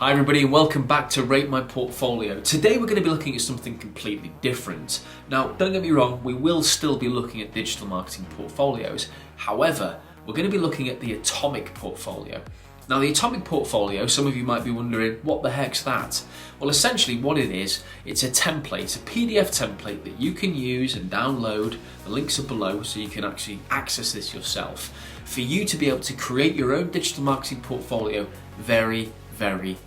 Hi everybody and welcome back to Rate My Portfolio. Today we're going to be looking at something completely different. Now, don't get me wrong, we will still be looking at digital marketing portfolios. However, we're going to be looking at the atomic portfolio. Now, the atomic portfolio, some of you might be wondering, what the heck's that? Well, essentially what it is, it's a template, it's a PDF template that you can use and download. The links are below so you can actually access this yourself for you to be able to create your own digital marketing portfolio very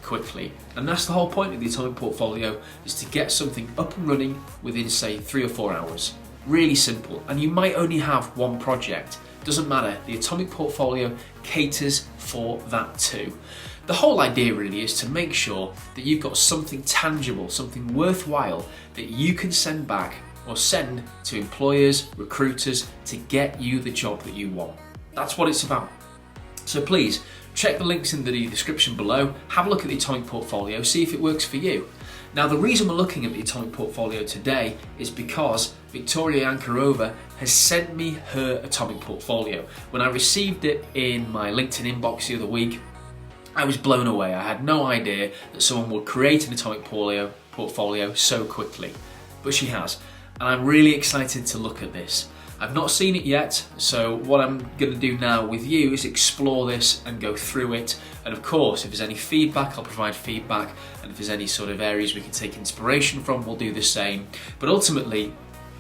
quickly. And that's the whole point of the atomic portfolio, is to get something up and running within, say, 3 or 4 hours. Really simple. And you might only have one project. Doesn't matter. The atomic portfolio caters for that too. The whole idea really is to make sure that you've got something tangible, something worthwhile that you can send back or send to employers, recruiters to get you the job that you want. That's what it's about. So please, check the links in the description below, have a look at the atomic portfolio, see if it works for you. Now, the reason we're looking at the atomic portfolio today is because Viktoria Jancurova has sent me her atomic portfolio. When I received it in my LinkedIn inbox the other week, I was blown away. I had no idea that someone would create an atomic portfolio so quickly, but she has. And I'm really excited to look at this. I've not seen it yet, so what I'm going to do now with you is explore this and go through it. And of course, if there's any feedback, I'll provide feedback. And if there's any sort of areas we can take inspiration from, we'll do the same. But ultimately,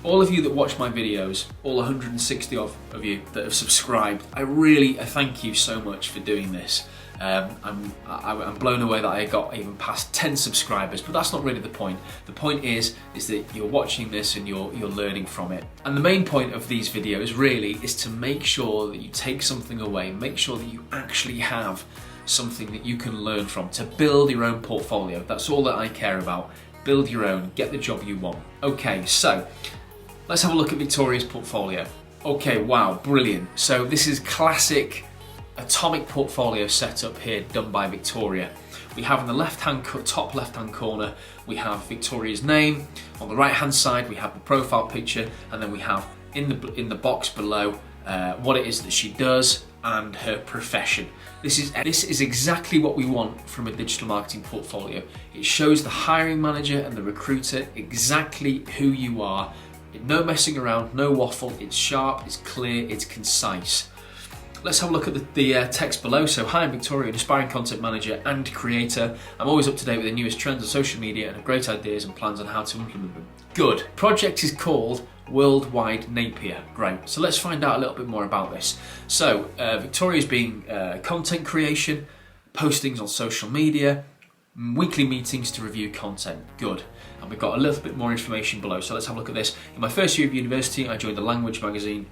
all of you that watch my videos, all 160 of you that have subscribed, I thank you so much for doing this. I'm blown away that I got even past 10 subscribers, but that's not really the point. The point is that you're watching this and you're learning from it. And the main point of these videos really is to make sure that you take something away, make sure that you actually have something that you can learn from to build your own portfolio. That's all that I care about. Build your own, get the job you want. Okay, so let's have a look at Viktoria's portfolio. Okay, wow, brilliant. So this is classic atomic portfolio setup here done by Viktoria. We have in the top left-hand corner, we have Viktoria's name. On the right-hand side, we have the profile picture, and then we have in the box below what it is that she does and her profession. This is exactly what we want from a digital marketing portfolio. It shows the hiring manager and the recruiter exactly who you are. No messing around, no waffle. It's sharp, it's clear, it's concise. Let's have a look at the text below. So, hi, I'm Viktoria, an aspiring content manager and creator. I'm always up to date with the newest trends on social media and have great ideas and plans on how to implement them. Good. Project is called Worldwide Napier. Great. So let's find out a little bit more about this. So, Viktoria's being content creation, postings on social media, weekly meetings to review content. Good. And we've got a little bit more information below. So let's have a look at this. In my first year of university, I joined the language magazine,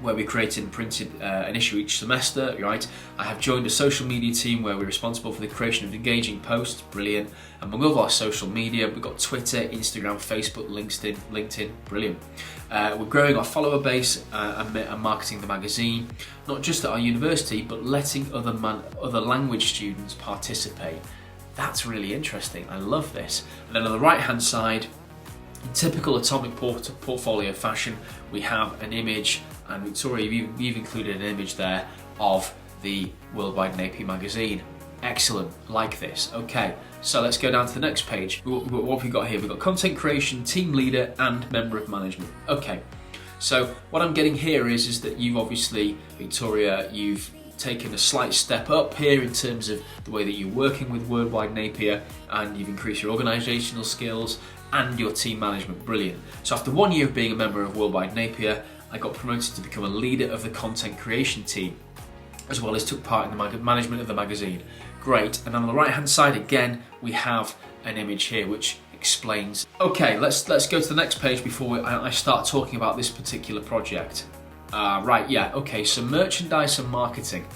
where we created and printed an issue each semester, right? I have joined a social media team where we're responsible for the creation of engaging posts, brilliant. Among all our social media, we've got Twitter, Instagram, Facebook, LinkedIn, brilliant. We're growing our follower base and marketing the magazine, not just at our university, but letting other language students participate. That's really interesting, I love this. And then on the right-hand side, in typical atomic portfolio fashion, we have an image, and Viktoria, you've included an image there of the Worldwide Napier magazine. Excellent, like this. Okay, so let's go down to the next page. What have we got here? We've got content creation, team leader, and member of management. Okay, so what I'm getting here is that you've obviously, Viktoria, you've taken a slight step up here in terms of the way that you're working with Worldwide Napier, and you've increased your organisational skills and your team management. Brilliant. So after 1 year of being a member of Worldwide Napier, I got promoted to become a leader of the content creation team, as well as took part in the management of the magazine. Great. And on the right hand side again, we have an image here which explains. Okay, let's go to the next page before I start talking about this particular project. Right, yeah, okay, so merchandise and marketing,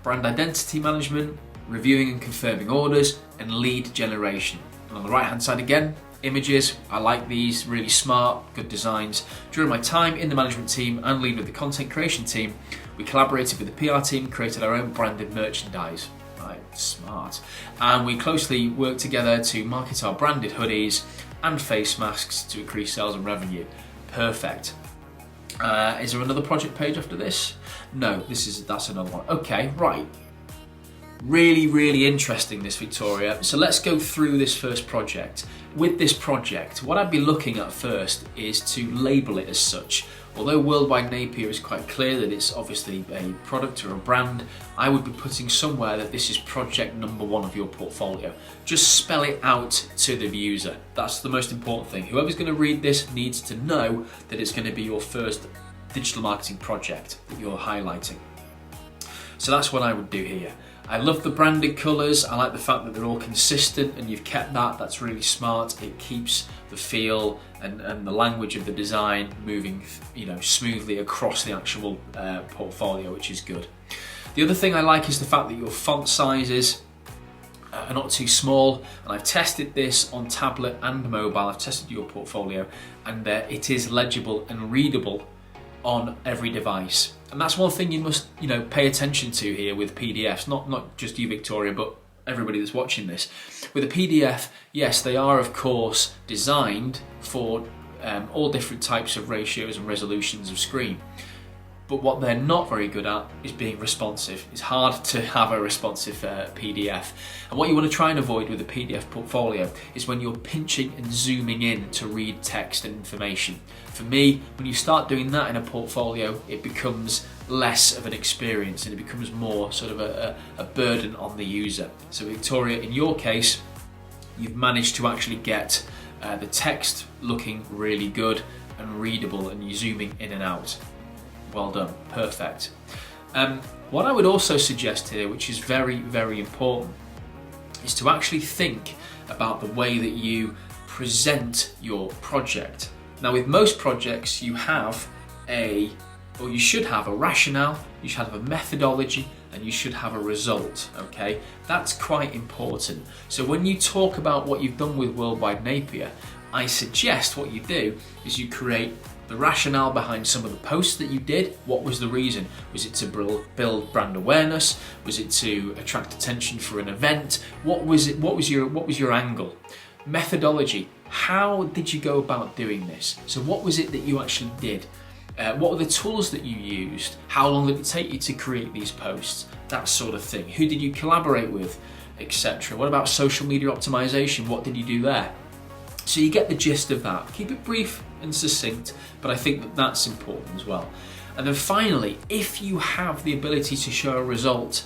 brand identity management, reviewing and confirming orders, and lead generation. And on the right hand side again, images. I like these, really smart, good designs. During my time in the management team and lead with the content creation team, we collaborated with the PR team, created our own branded merchandise. Right, smart. And we closely worked together to market our branded hoodies and face masks to increase sales and revenue. Perfect. Is there another project page after this? No, that's another one. Okay, right. Really, really interesting, this, Victoria. So let's go through this first project. With this project, what I'd be looking at first is to label it as such. Although Worldwide Napier is quite clear that it's obviously a product or a brand, I would be putting somewhere that this is project number 1 of your portfolio. Just spell it out to the user. That's the most important thing. Whoever's going to read this needs to know that it's going to be your first digital marketing project that you're highlighting. So that's what I would do here. I love the branded colours. I like the fact that they're all consistent and you've kept that. That's really smart. It keeps the feel and the language of the design moving, smoothly across the actual portfolio, which is good. The other thing I like is the fact that your font sizes are not too small, and I've tested this on tablet and mobile. I've tested your portfolio, and it is legible and readable on every device. And that's one thing you must, pay attention to here with PDFs, not just you, Victoria, but everybody that's watching this. With a PDF, yes, they are of course designed for all different types of ratios and resolutions of screen. But what they're not very good at is being responsive. It's hard to have a responsive PDF. And what you want to try and avoid with a PDF portfolio is when you're pinching and zooming in to read text and information. For me, when you start doing that in a portfolio, it becomes less of an experience and it becomes more sort of a burden on the user. So Victoria, in your case, you've managed to actually get the text looking really good and readable, and you're zooming in and out. Well done, perfect. What I would also suggest here, which is very, very important, is to actually think about the way that you present your project. Now, with most projects, you should have a rationale, you should have a methodology, and you should have a result, okay? That's quite important. So when you talk about what you've done with Worldwide Napier, I suggest what you do is you create the rationale behind some of the posts that you did. What was the reason? Was it to build brand awareness? Was it to attract attention for an event? What was it? What was your angle? Methodology. How did you go about doing this? So what was it that you actually did? What were the tools that you used? How long did it take you to create these posts? That sort of thing. Who did you collaborate with, etc. What about social media optimization? What did you do there? So you get the gist of that. Keep it brief and succinct, but I think that that's important as well. And then finally, if you have the ability to show a result,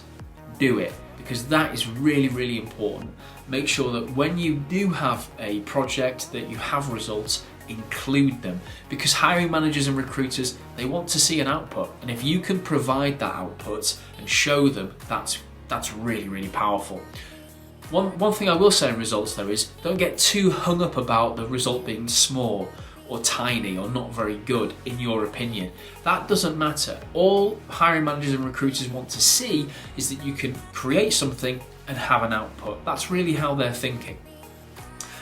do it, because that is really, really important. Make sure that when you do have a project that you have results, include them, because hiring managers and recruiters, they want to see an output, and if you can provide that output and show them, that's really, really powerful. One thing I will say in results though is don't get too hung up about the result being small or tiny or not very good in your opinion. That doesn't matter. All hiring managers and recruiters want to see is that you can create something and have an output. That's really how they're thinking.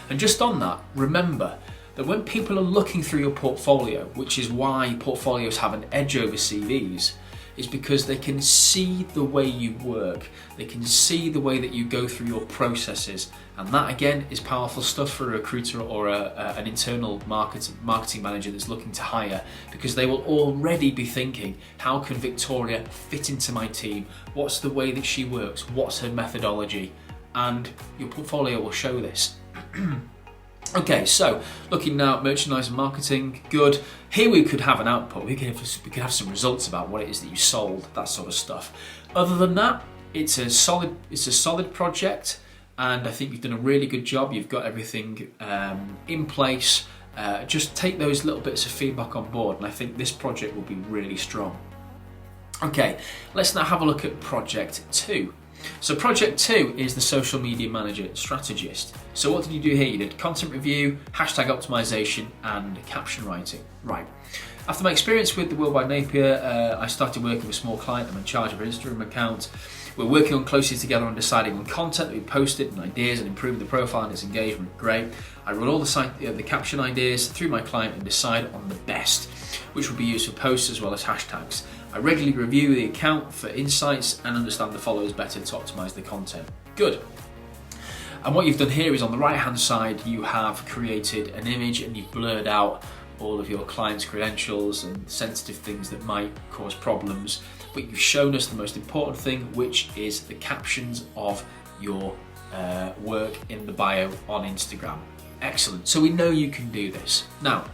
And just on that, remember that when people are looking through your portfolio, which is why portfolios have an edge over CVs, is because they can see the way you work, they can see the way that you go through your processes, and that again is powerful stuff for a recruiter or an internal marketing manager that's looking to hire, because they will already be thinking, how can Victoria fit into my team? What's the way that she works? What's her methodology? And your portfolio will show this. Okay, so looking now at merchandise and marketing, good. Here we could have an output, we could have some results about what it is that you sold, that sort of stuff. Other than that, it's a solid project, and I think you've done a really good job. You've got everything in place. Just take those little bits of feedback on board, and I think this project will be really strong. Okay, let's now have a look at project 2. So project 2 is the social media manager strategist. So what did you do here? You did content review, hashtag optimization, and caption writing. Right. After my experience with the Worldwide Napier, I started working with a small client. I'm in charge of her Instagram account. We're working on closely together on deciding on content that we posted and ideas and improving the profile and its engagement. Great. I run all the caption ideas through my client and decide on the best, which will be used for posts as well as hashtags. I regularly review the account for insights and understand the followers better to optimize the content. Good. And what you've done here is on the right hand side, you have created an image and you've blurred out all of your clients' credentials and sensitive things that might cause problems, but you've shown us the most important thing, which is the captions of your work in the bio on Instagram. Excellent. So we know you can do this. Now,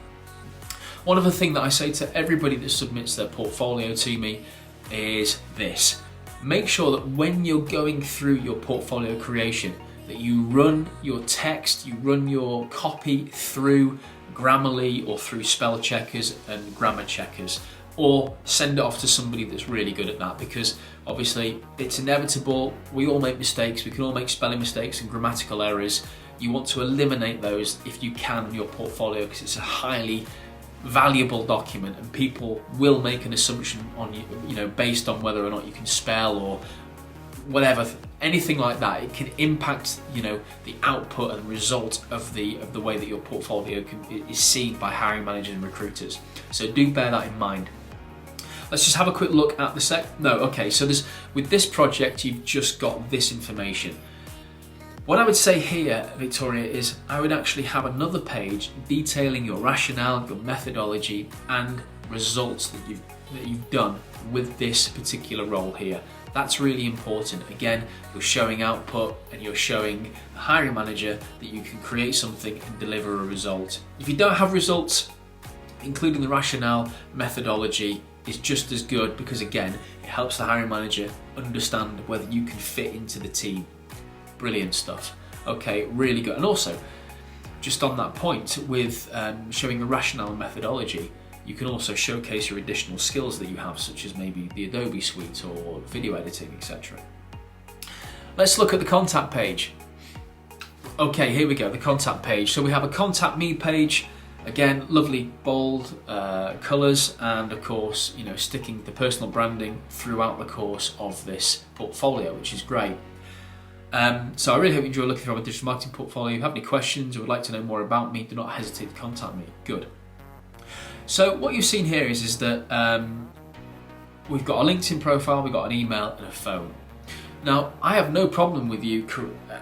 one other thing that I say to everybody that submits their portfolio to me is this. Make sure that when you're going through your portfolio creation, that you run your text, you run your copy through Grammarly or through spell checkers and grammar checkers, or send it off to somebody that's really good at that, because obviously it's inevitable. We all make mistakes. We can all make spelling mistakes and grammatical errors. You want to eliminate those if you can in your portfolio, because it's a highly valuable document and people will make an assumption on you, based on whether or not you can spell or whatever, anything like that. It can impact, the output and result of the way that your portfolio is seen by hiring managers and recruiters. So do bear that in mind. Let's just have a quick look at the so with this project, you've just got this information. What I would say here, Victoria, is I would actually have another page detailing your rationale, your methodology, and results that you've done with this particular role here. That's really important. Again, you're showing output and you're showing the hiring manager that you can create something and deliver a result. If you don't have results, including the rationale, methodology is just as good, because again, it helps the hiring manager understand whether you can fit into the team. Brilliant stuff. Okay, really good. And also, just on that point, with showing the rationale and methodology, you can also showcase your additional skills that you have, such as maybe the Adobe suite or video editing, etc. Let's look at the contact page. Okay, here we go, the contact page. So we have a contact me page. Again, lovely bold colours, and of course, sticking the personal branding throughout the course of this portfolio, which is great. So I really hope you enjoy looking through my digital marketing portfolio. If you have any questions or would like to know more about me, do not hesitate to contact me. Good. So what you've seen here is that we've got a LinkedIn profile, we've got an email and a phone. Now, I have no problem with you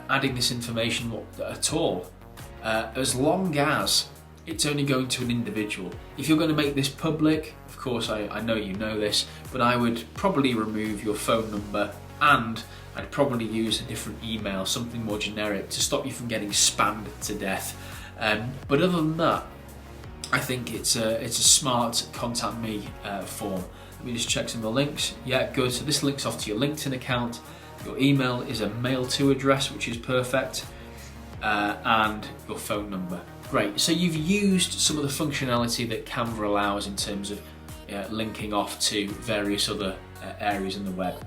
adding this information at all, as long as it's only going to an individual. If you're going to make this public, of course, I know you know this, but I would probably remove your phone number, and I'd probably use a different email, something more generic, to stop you from getting spammed to death. But other than that, I think it's a smart contact me form. Let me just check some of the links. Yeah, good. So this links off to your LinkedIn account. Your email is a mail to address, which is perfect, and your phone number. Great. So you've used some of the functionality that Canva allows in terms of linking off to various other areas in the web.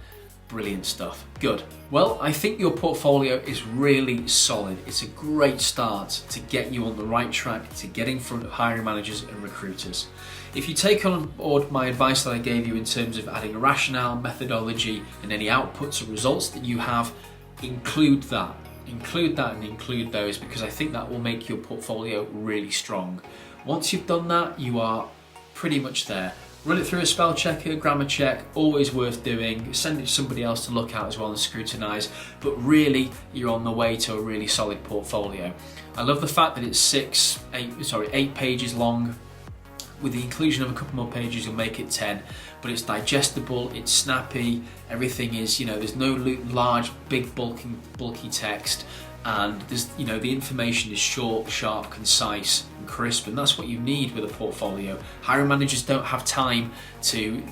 Brilliant stuff. Good. Well, I think your portfolio is really solid. It's a great start to get you on the right track to get in front of hiring managers and recruiters. If you take on board my advice that I gave you in terms of adding a rationale, methodology, and any outputs or results that you have, include that. Include that and include those, because I think that will make your portfolio really strong. Once you've done that, you are pretty much there. Run it through a spell checker, grammar check, always worth doing. Send it to somebody else to look at as well and scrutinise, but really you're on the way to a really solid portfolio. I love the fact that it's 8 pages long. With the inclusion of a couple more pages, you'll make it 10, but it's digestible, it's snappy, everything is, there's no large, big, bulky text, and there's, the information is short, sharp, concise, and crisp, and that's what you need with a portfolio. Hiring managers don't have time to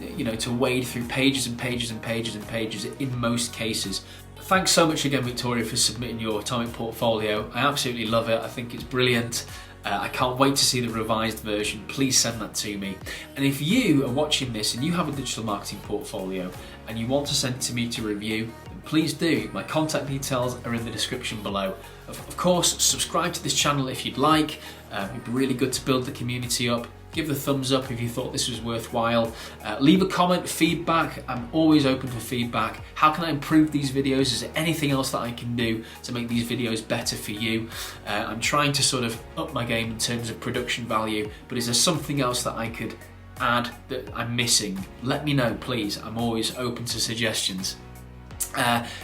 wade through pages and pages and pages and pages in most cases. Thanks so much again, Victoria, for submitting your Atomic portfolio. I absolutely love it. I think it's brilliant. I can't wait to see the revised version. Please send that to me. And if you are watching this and you have a digital marketing portfolio and you want to send it to me to review, then please do. My contact details are in the description below. Of course, subscribe to this channel if you'd like. It'd be really good to build the community up. Give the thumbs up if you thought this was worthwhile. Leave a comment, feedback. I'm always open for feedback. How can I improve these videos? Is there anything else that I can do to make these videos better for you? I'm trying to sort of up my game in terms of production value, but is there something else that I could add that I'm missing? Let me know, please. I'm always open to suggestions.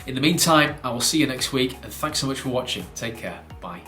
In the meantime, I will see you next week, and thanks so much for watching. Take care. Bye.